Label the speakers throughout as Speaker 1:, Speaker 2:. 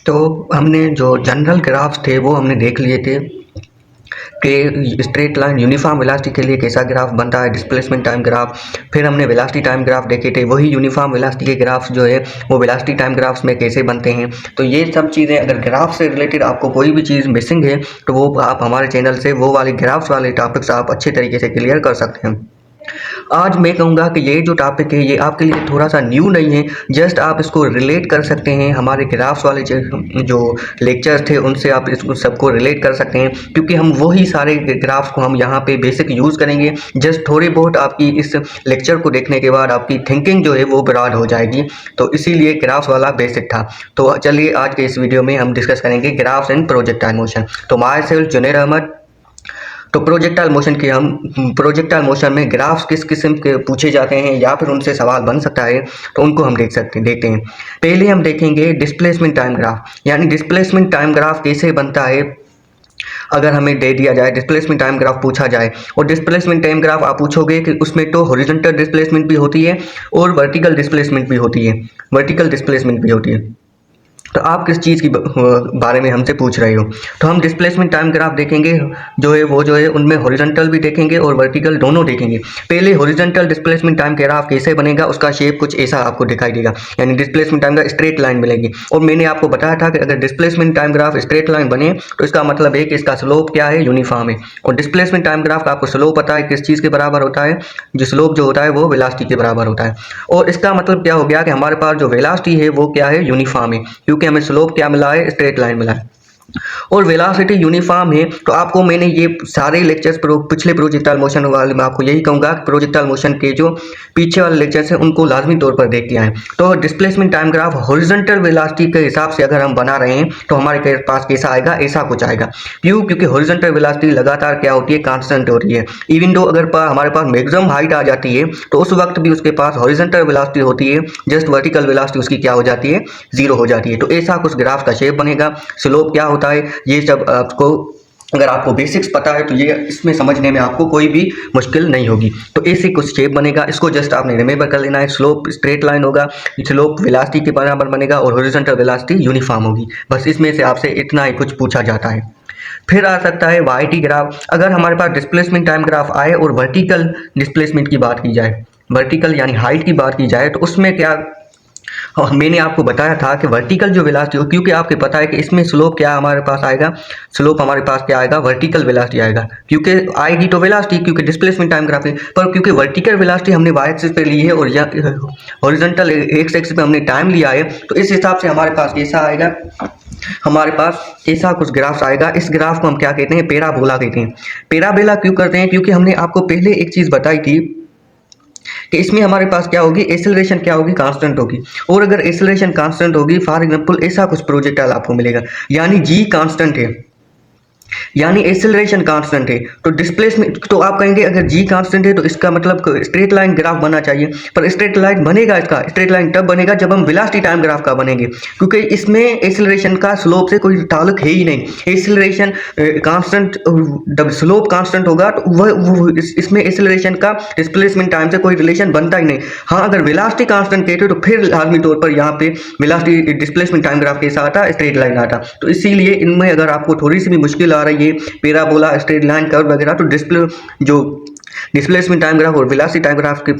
Speaker 1: तो हमने जो जनरल ग्राफ्स थे वो हमने देख लिए थे कि स्ट्रेट लाइन यूनिफॉर्म वेलोसिटी के लिए कैसा ग्राफ बनता है, डिस्प्लेसमेंट टाइम ग्राफ। फिर हमने वेलोसिटी टाइम ग्राफ देखे थे, वही यूनिफॉर्म वेलोसिटी के ग्राफ्स जो है वो वेलोसिटी टाइम ग्राफ्स में कैसे बनते हैं। तो ये सब चीज़ें, अगर ग्राफ से रिलेटेड आपको कोई भी चीज़ मिसिंग है तो वो आप हमारे चैनल से वो वाले ग्राफ्स वाले टॉपिक्स आप अच्छे तरीके से क्लियर कर सकते हैं। आज मैं कहूँगा कि ये जो टॉपिक है ये आपके लिए थोड़ा सा न्यू नहीं है, जस्ट आप इसको रिलेट कर सकते हैं हमारे ग्राफ्स वाले जो लेक्चर्स थे उनसे आप इसको सबको रिलेट कर सकते हैं, क्योंकि हम वही सारे ग्राफ्स को हम यहाँ पे बेसिक यूज़ करेंगे। जस्ट थोड़ी बहुत आपकी इस लेक्चर को देखने के बाद आपकी थिंकिंग जो है वो ब्रॉड हो जाएगी, तो इसीलिए ग्राफ्स वाला बेसिक था। तो चलिए आज के इस वीडियो में हम डिस्कस करेंगे ग्राफ्स एंड प्रोजेक्टाइल मोशन। तो माई सेल्फ जुनैर अहमद। तो प्रोजेक्टाइल मोशन में ग्राफ्स किस किस्म के पूछे जाते हैं या फिर उनसे सवाल बन सकता है, तो उनको हम देखते हैं। पहले हम देखेंगे डिस्प्लेसमेंट टाइम ग्राफ, यानी डिस्प्लेसमेंट टाइम ग्राफ कैसे बनता है। अगर हमें दे दिया जाए डिस्प्लेसमेंट टाइम ग्राफ पूछा जाए, और डिस्प्लेसमेंट टाइम ग्राफ आप पूछोगे कि उसमें तो हॉरिजॉन्टल डिस्प्लेसमेंट भी होती है और वर्टिकल डिस्प्लेसमेंट भी होती है। तो आप किस चीज़ की बारे में हमसे पूछ रहे हो। तो हम डिस्प्लेसमेंट टाइम ग्राफ देखेंगे जो है उनमें हॉरिजॉन्टल भी देखेंगे और वर्टिकल दोनों देखेंगे। पहले हॉरिजॉन्टल डिस्प्लेसमेंट टाइम ग्राफ कैसे बनेगा, उसका शेप कुछ ऐसा आपको दिखाई देगा, यानी डिस्प्लेसमेंट टाइम का स्ट्रेट लाइन मिलेगी। और मैंने आपको बताया था कि अगर displacement time graph straight line बने तो इसका मतलब है कि इसका स्लोप क्या है, यूनिफॉर्म है। और डिस्प्लेसमेंट टाइम ग्राफ का आपको स्लोप पता है किस चीज़ के बराबर होता है, जो स्लोप जो होता है वो वेलोसिटी के बराबर होता है। और इसका मतलब क्या हो गया कि हमारे पास जो वेलोसिटी है वो क्या है, यूनिफॉर्म है, क्योंकि हमें स्लोप क्या मिला है, स्ट्रेट लाइन मिला है। और वेलोसिटी यूनिफॉर्म है। तो आपको मैंने ये सारे लेक्चर्स पिछले प्रोजेक्टाइल मोशन वाले में आपको यही कहूँगा कि प्रोजेक्टाइल मोशन के जो पीछे वाले लेक्चर्स हैं उनको लाजमी तौर पर देख के आएँ। तो displacement time graph horizontal velocity के हिसाब से अगर हम बना रहे हैं तो हमारे पास कैसा आएगा, ऐसा कुछ आएगा। क्योंकि हॉरिजॉन्टल वेलोसिटी लगातार क्या होती है, कांस्टेंट हो रही है। इवन दो अगर हमारे पास मैक्सिमम हाइट आ जाती है तो उस वक्त भी उसके पास हॉरिजॉन्टल वेलोसिटी होती है, जस्ट वर्टिकल वेलोसिटी उसकी क्या हो जाती है, जीरो हो जाती है। तो ऐसा कुछ ग्राफ का शेप बनेगा। स्लोप क्या होता है, ये सब आपको, अगर आपको बेसिक्स पता है तो ये इसमें समझने में आपको कोई भी मुश्किल नहीं होगी। तो ऐसे कुछ शेप बनेगा, इसको जस्ट आपने रिमेंबर कर लेना है। स्लोप स्ट्रेट लाइन होगा, स्लोप वेलोसिटी के बराबर बनेगा और हॉरिजॉन्टल वेलोसिटी यूनिफॉर्म होगी। बस इसमें से आपसे इतना ही कुछ पूछा जाता है। फिर आ सकता है वाईटी ग्राफ। अगर हमारे पास डिस्प्लेसमेंट टाइम ग्राफ आए और वर्टिकल डिस्प्लेसमेंट की बात की जाए, वर्टिकल यानी हाइट की बात की जाए, तो उसमें क्या, मैंने आपको बताया था कि वर्टिकल जो वेलोसिटी हो, क्योंकि आपको पता है कि इसमें स्लोप क्या हमारे पास आएगा, स्लोप हमारे पास क्या आएगा, वर्टिकल वेलोसिटी आएगा। क्योंकि आएगी तो वेलोसिटी, क्योंकि डिस्प्लेसमेंट टाइम ग्राफ है, पर क्योंकि वर्टिकल वेलोसिटी हमने वाई एक्सिस पे ली है और हॉरिजॉन्टल एक्स एक्सिस पे हमने टाइम लिया है, तो इस हिसाब से हमारे पास कैसा आएगा, हमारे पास ऐसा कुछ ग्राफ्स आएगा। इस ग्राफ को हम क्या कहते हैं, पैराबोला कहते हैं। पैराबोला क्यों करते हैं, क्योंकि हमने आपको पहले एक चीज़ बताई थी कि इसमें हमारे पास क्या होगी, एक्सेलरेशन क्या होगी, कांस्टेंट होगी। और अगर एक्सेलरेशन कांस्टेंट होगी, फॉर एग्जांपल ऐसा कुछ प्रोजेक्टाइल आपको मिलेगा, यानी जी कांस्टेंट है, यानी एक्सेलरेशन कांस्टेंट है, तो डिस्प्लेसमेंट, तो आप कहेंगे अगर जी कांस्टेंट है तो इसका मतलब स्ट्रेट लाइन ग्राफ बनना चाहिए। पर स्ट्रेट लाइन बनेगा, इसका स्ट्रेट लाइन तब बनेगा जब हम वेलोसिटी टाइम ग्राफ का बनेंगे, क्योंकि इसमें एक्सेलरेशन का स्लोप से कोई ताल्लुक है ही नहीं। एक्सेलरेशन कांस्टेंट, जब स्लोप कांस्टेंट होगा तो वह इसमें एक्सेलरेशन का डिस्प्लेसमेंट टाइम से कोई रिलेशन बनता ही नहीं। हाँ, अगर वेलोसिटी कांस्टेंट कहते तो फिर लाजमी तौर पर यहाँ पे वेलोसिटी डिस्प्लेसमेंट टाइम ग्राफ कैसा आता, स्ट्रेट लाइन आता। तो इसीलिए इनमें अगर आपको थोड़ी सी भी मुश्किल आ रही है, पैराबोला, स्ट्रेट लाइन, कर्व वगैरह, तो डिस्प्लेसमेंट टाइम ग्राफ और वेलोसिटी टाइम ग्राफ के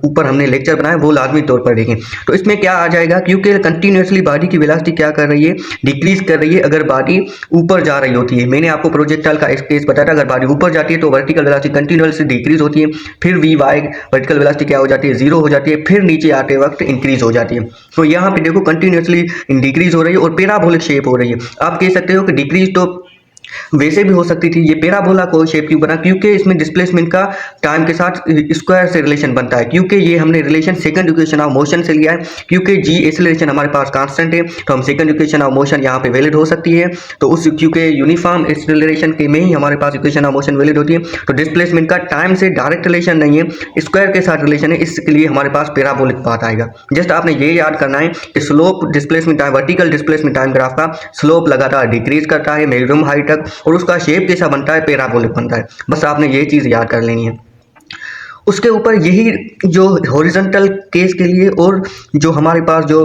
Speaker 1: ऊपर हमने लेक्चर बनाया, वो लाजमी तौर पर देखें। तो इसमें क्या आ जाएगा, क्योंकि कंटिन्यूसली बॉडी की वेलोसिटी क्या कर रही है, डिक्रीज कर रही है अगर बॉडी ऊपर जा रही होती है। मैंने आपको प्रोजेक्टाइल का केस बताया था, अगर बॉडी ऊपर जाती है तो वर्टिकल वेलोसिटी कंटिन्यूसली डिक्रीज होती है, फिर वी वाई वर्टिकल वेलोसिटी क्या हो जाती है, जीरो हो जाती है, फिर नीचे आते वक्त इंक्रीज हो जाती है। तो यहाँ पे देखो कंटिन्यूसली डिक्रीज हो रही है और पैराबोलिक शेप हो रही है। आप कह सकते हो कि डिक्रीज तो वैसे भी हो सकती थी, ये पैराबोला को शेप क्यों बना, क्योंकि इसमें डिस्प्लेसमेंट का टाइम के साथ स्क्वायर से रिलेशन बनता है। क्योंकि ये हमने relation second equation of motion से लिया है, क्योंकि जी एक्सेलरेशन हमारे पास कांस्टेंट है, तो हम सेकंड इक्वेशन ऑफ मोशन यहाँ पे वैलिड हो सकती है। तो उस क्योंकि यूनिफॉर्म एक्सेलरेशन के में ही हमारे पास इक्वेशन ऑफ मोशन वैलिड होती है, तो डिस्प्लेसमेंट का टाइम से डायरेक्ट रिलेशन नहीं है, स्क्वायर के साथ रिलेशन है, इसके लिए हमारे पास पैराबोलिक बात आएगा। जस्ट आपने ये याद करना है कि slope displacement time, vertical displacement time graph का स्लोप लगातार डिक्रीज करता है मैक्सिमम हाइट तक, और उसका शेप कैसा बनता है, पैराबोलिक बनता है। बस आपने ये चीज़ याद कर लेनी है। उसके ऊपर यही जो हॉरिजॉन्टल केस के लिए और जो हमारे पास जो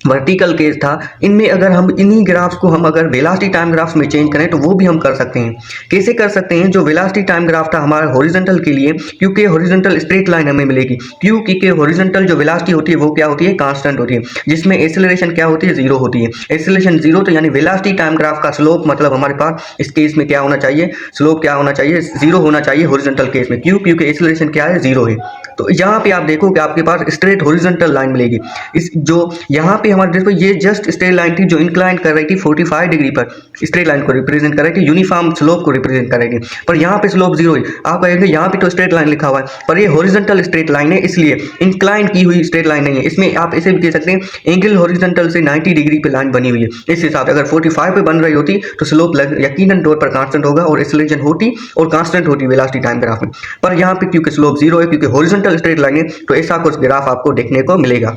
Speaker 1: वर्टिकल केस था, इनमें अगर हम इन्हीं ग्राफ्स को हम अगर वेलोसिटी टाइम ग्राफ्स में चेंज करें तो वो भी हम कर सकते हैं। कैसे कर सकते हैं? जो वेलोसिटी टाइम ग्राफ था हमारा हॉरिजॉन्टल के लिए, क्योंकि हॉरिजॉन्टल स्ट्रेट लाइन हमें मिलेगी, क्योंकि हॉरिजॉन्टल जो वेलोसिटी होती है वो क्या होती है? कांस्टेंट होती है, जिसमें एक्सेलरेशन क्या होती है? जीरो होती है। एक्सेलरेशन जीरो, तो यानी वेलोसिटी टाइम ग्राफ का स्लोप मतलब हमारे पास इस केस में क्या होना चाहिए? स्लोप क्या होना चाहिए? जीरो होना चाहिए हॉरिजॉन्टल केस में। क्यों? क्योंकि एक्सेलरेशन क्या है? जीरो है। तो यहाँ पे आप देखो कि आपके पास स्ट्रेट हॉरिजॉन्टल लाइन मिलेगी। इस जो यहाँ पे हमारे देखो ये जस्ट स्ट्रेट लाइन थी जो इंक्लाइन कर रही थी 45 डिग्री पर, स्ट्रेट लाइन को रिप्रेजेंट कर रही थी, यूनिफॉर्म स्लोप को रिप्रेजेंट कर रही थी। पर यहाँ पे स्लोप जीरो है। आप कहेंगे यहाँ पे तो स्ट्रेट लाइन लिखा हुआ है, पर ये हॉरिजॉन्टल स्ट्रेट लाइन है, इसलिए इंक्लाइन की हुई स्ट्रेट लाइन नहीं है। इसमें आप ऐसे भी कह सकते हैं एंगल हॉरिजॉन्टल से 90 डिग्री पे लाइन बनी हुई है। इस हिसाब से अगर 45 पे बन रही होती तो स्लोप यकीनन तौर पर कांस्टेंट होगा और एक्सेलरेशन होती और कांस्टेंट होती वेलोसिटी टाइम ग्राफ में। पर यहाँ पे क्योंकि स्लोप जीरो है, क्योंकि हॉरिजॉन्टल स्ट्रेट लाइन है, तो ऐसा कुछ ग्राफ आपको देखने को मिलेगा।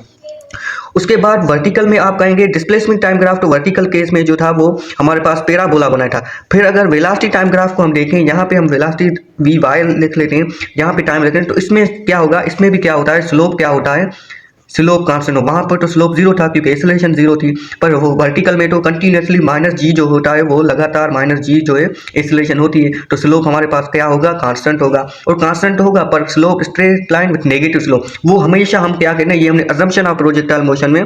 Speaker 1: उसके बाद वर्टिकल में आप कहेंगे डिस्प्लेसमेंट टाइम ग्राफ, तो वर्टिकल केस में जो था वो हमारे पास पैराबोला बना था। फिर अगर वेलोसिटी टाइम ग्राफ को हम देखें, यहाँ पे हम वेलोसिटी वी वाई लिख लेते हैं, यहाँ पे टाइम लिखते हैं, तो इसमें क्या होगा? इसमें भी क्या होता है? स्लोप क्या होता है? स्लोप कांस्टेंट हो। वहाँ पर तो स्लोप जीरो था क्योंकि एक्सेलरेशन जीरो थी, पर वो वर्टिकल में तो कंटिन्यूसली माइनस जी जो होता है वो लगातार माइनस जी जो है एक्सेलरेशन होती है, तो स्लोप हमारे पास क्या होगा? कांस्टेंट होगा। और कांस्टेंट होगा पर slope straight line with negative slope, वो हमेशा हम क्या कहते हैं, ये हमने अजम्पशन ऑफ प्रोजेक्टाइल मोशन में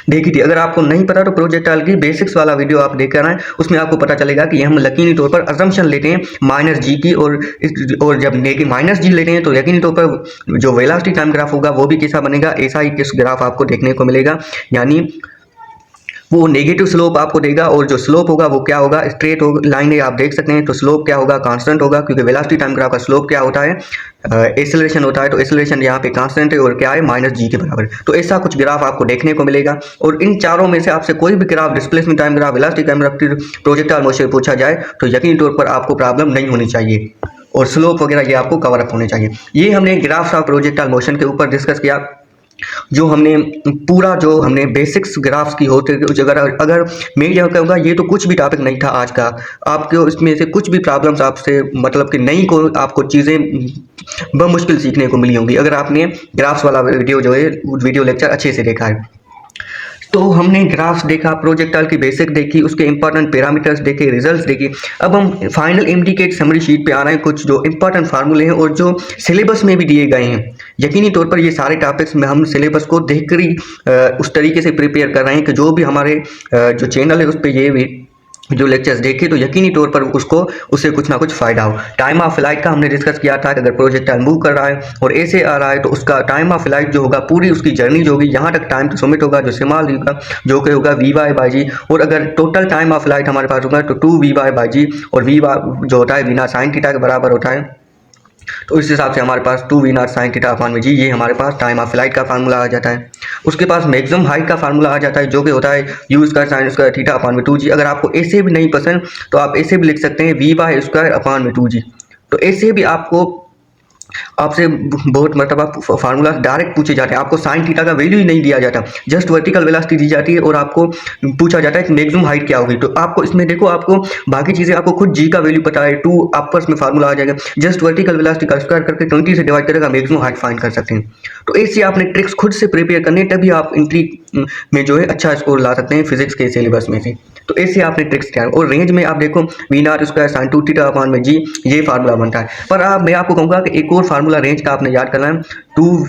Speaker 1: देखी थी। अगर आपको नहीं पता तो प्रोजेक्टाइल की बेसिक्स वाला वीडियो आप देख कर आए, उसमें आपको पता चलेगा कि हम यकीनी तौर पर अजम्पशन लेते हैं माइनस जी की, और जब माइनस जी लेते हैं तो यकीनी तौर पर जो वेलोसिटी टाइम ग्राफ होगा वो भी कैसा बनेगा? ऐसा ही किस ग्राफ आपको देखने को मिलेगा, यानी वो नेगेटिव स्लोप आपको देगा, और जो स्लोप होगा वो क्या होगा? स्ट्रेट लाइन है, आप देख सकते हैं। तो स्लोप क्या होगा? कांस्टेंट होगा, क्योंकि वेलोसिटी टाइम ग्राफ का स्लोप क्या होता है? एक्सेलरेशन होता है, तो एक्सेलरेशन यहाँ पे कांस्टेंट है और क्या है? माइनस जी के बराबर। तो ऐसा कुछ ग्राफ आपको देखने को मिलेगा, और इन चारों में से आपसे कोई भी graph, displacement time graph, velocity time graph, projectile motion पूछा जाए तो यकीनी तौर पर आपको प्रॉब्लम नहीं होनी चाहिए, और स्लोप वगैरह ये आपको कवर अप होने चाहिए। ये हमने ग्राफ्स ऑफ प्रोजेक्टाइल मोशन के ऊपर डिस्कस किया। जो हमने पूरा जो हमने बेसिक्स ग्राफ्स की होते, अगर मैं यह कहूँगा ये तो कुछ भी टॉपिक नहीं था आज का, आपको इसमें से कुछ भी प्रॉब्लम्स आपसे मतलब कि नई को आपको चीज़ें बमुश्किल सीखने को मिली होंगी अगर आपने ग्राफ्स वाला वीडियो जो है वीडियो लेक्चर अच्छे से देखा है। तो हमने ग्राफ्स देखा, प्रोजेक्टाइल की बेसिक देखी, उसके इंपॉर्टेंट पैरामीटर्स देखे, रिजल्ट्स देखे। अब हम फाइनल एमडीके समरी शीट पे आ रहे हैं, कुछ जो इंपॉर्टेंट फार्मूले हैं और जो सिलेबस में भी दिए गए हैं। यकीनी तौर पर ये सारे टॉपिक्स में हम सिलेबस को देखकर ही उस तरीके से प्रिपेयर कर रहे हैं कि जो भी हमारे जो चैनल है उस पर ये भी जो लेक्चर्स देखे तो यकीनी तौर पर उससे कुछ ना कुछ फ़ायदा हो। टाइम ऑफ फ्लाइट का हमने डिस्कस किया था कि अगर प्रोजेक्टाइल मूव कर रहा है और ऐसे आ रहा है तो उसका टाइम ऑफ फ्लाइट जो होगा, पूरी उसकी जर्नी जो होगी, यहाँ तक टाइम तो समिट होगा जो स्मॉल होगा, जो कि होगा वी वाई बाई जी। और अगर टोटल टाइम ऑफ फ्लाइट हमारे पास होगा तो 2 वी वाई बाई जी, और वी वाई जो होता है बिना साइन थीटा के बराबर होता है। तो इस हिसाब से हमारे पास 2 V not sine theta upon में जी, ये हमारे पास टाइम ऑफ फ्लाइट का फार्मूला आ जाता है। उसके पास मैक्सिमम हाइट का फार्मूला आ जाता है जो कि होता है u square sine square theta upon में 2g। अगर आपको ऐसे भी नहीं पसंद तो आप ऐसे भी लिख सकते हैं वी बाई स्क्वायर अपॉन में 2g। तो ऐसे भी आपसे बहुत मतलब फार्मूला डायरेक्ट पूछे जाते हैं, आपको साइन थीटा का वैल्यू ही नहीं दिया जाता, जस्ट वर्टिकल वेलोसिटी दी जाती है और आपको पूछा जाता है कि मैक्सिमम हाइट क्या होगी। तो आपको इसमें देखो, आपको बाकी चीज़ें आपको खुद जी का वैल्यू पता है, 2 आपस में फार्मूला आ जाएगा, जस्ट वर्टिकल वेलोसिटी का स्क्वायर करके 20 से डिवाइड करेगा, मैक्सिमम हाइट फाइंड कर सकते हैं। तो ऐसे आपने ट्रिक्स खुद से प्रिपेयर करने, तभी आप एंट्री में जो है अच्छा स्कोर ला सकते हैं फिजिक्स के सिलेबस में से। तो ऐसे आपने ट्रिक्स किया। और रेंज में आप देखो V not square sine 2 theta upon में जी, ये फार्मूला बनता है। पर मैं आपको कहूँगा कि एक और फार्मूला रेंज का आपने याद करना है, 2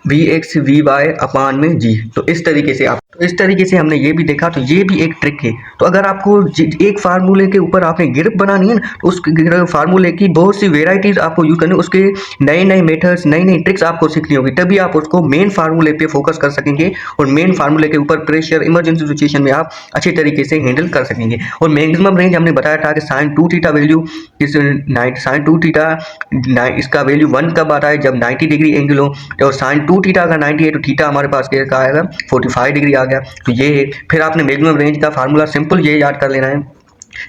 Speaker 1: V X V Y upon में जी। तो इस तरीके से हमने ये भी देखा, तो ये भी एक ट्रिक है। तो अगर आपको एक फार्मूले के ऊपर आपने ग्रिप बनानी है ना, तो उस फार्मूले की बहुत सी वेराइटीज आपको यूज करनी है, उसके नए नए मेथड्स, नई नई ट्रिक्स आपको सीखनी होगी, तभी आप उसको मेन फार्मूले पे फोकस कर सकेंगे और मेन फार्मूले के ऊपर प्रेशर इमरजेंसी सिचुएशन में आप अच्छे तरीके से हैंडल कर सकेंगे। और मैक्सिमम रेंज हमने बताया था कि sine 2 theta value sine 2 theta इसका वैल्यू 1 कब आता है? जब 90 डिग्री एंगल हो। और साइन 2 थीटा का 90 है तो थीटा हमारे पास क्या आएगा? 45 डिग्री आ गया। तो ये है। फिर आपने मैक्सिमम रेंज का फार्मूला सिंपल ये याद कर लेना है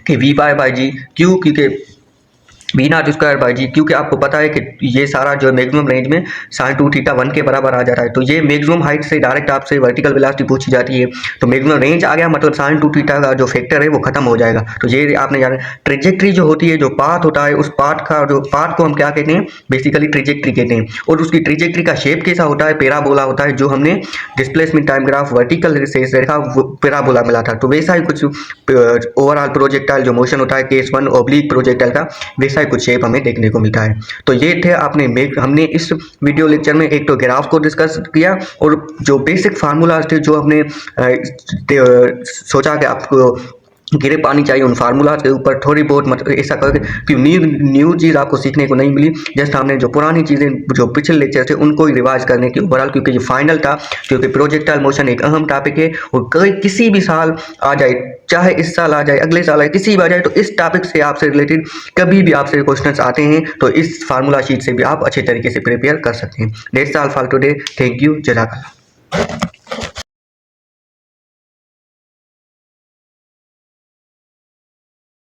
Speaker 1: कि वी पाई बाई जी, क्यों? क्योंकि V0² क्योंकि आपको पता है कि ये सारा जो मैक्सिमम रेंज में sin2θ1 के बराबर आ जाता है। तो ये मैक्सिमम हाइट से डायरेक्ट आपसे वर्टिकल वेलोसिटी पूछी जाती है, तो मैक्सिमम रेंज आ गया मतलब sin2θ का जो फैक्टर है वो खत्म हो जाएगा। तो ये आपने जाना। ट्रेजेक्ट्री जो होती है, जो पाथ होता है, उस पाथ का जो पाथ को हम क्या कहते हैं, बेसिकली ट्रेजेक्ट्री कहते हैं। और उसकी ट्रेजेक्ट्री का शेप कैसा होता है, पैराबोला होता है, जो हमने डिस्प्लेसमेंट टाइम ग्राफ वर्टिकल से देखा वो पैराबोला मिला था। तो वैसा ही कुछ ओवरऑल प्रोजेक्टाइल जो मोशन होता है केस 1 ऑब्लिक प्रोजेक्टाइल का, वैसा ही कुछ शेप हमें देखने को मिलता है। तो ये थे हमने इस वीडियो लेक्चर में एक तो ग्राफ को डिस्कस किया और जो बेसिक फार्मूलाज थे जो हमने सोचा कि आपको गिरे पानी चाहिए, उन फार्मूलाज के ऊपर थोड़ी बहुत मतलब ऐसा करके कि न्यू चीज़ आपको सीखने को नहीं मिली। जस्ट हमने जो पुरानी चीज़ें जो पिछले लेक्चर थे उनको ही रिवाइज करने की ओवरऑल, क्योंकि ये फाइनल था, क्योंकि प्रोजेक्टाइल मोशन एक अहम टॉपिक है और किसी भी साल आ जाए, चाहे इस साल आ जाए, अगले साल आए, किसी भी आ जाए, तो इस टॉपिक से आपसे रिलेटेड कभी भी आपसे क्वेश्चन आते हैं तो इस फार्मूला शीट से भी आप अच्छे तरीके से प्रिपेयर कर सकते हैं। That's all for today. Thank you. जज़ाकल्लाह।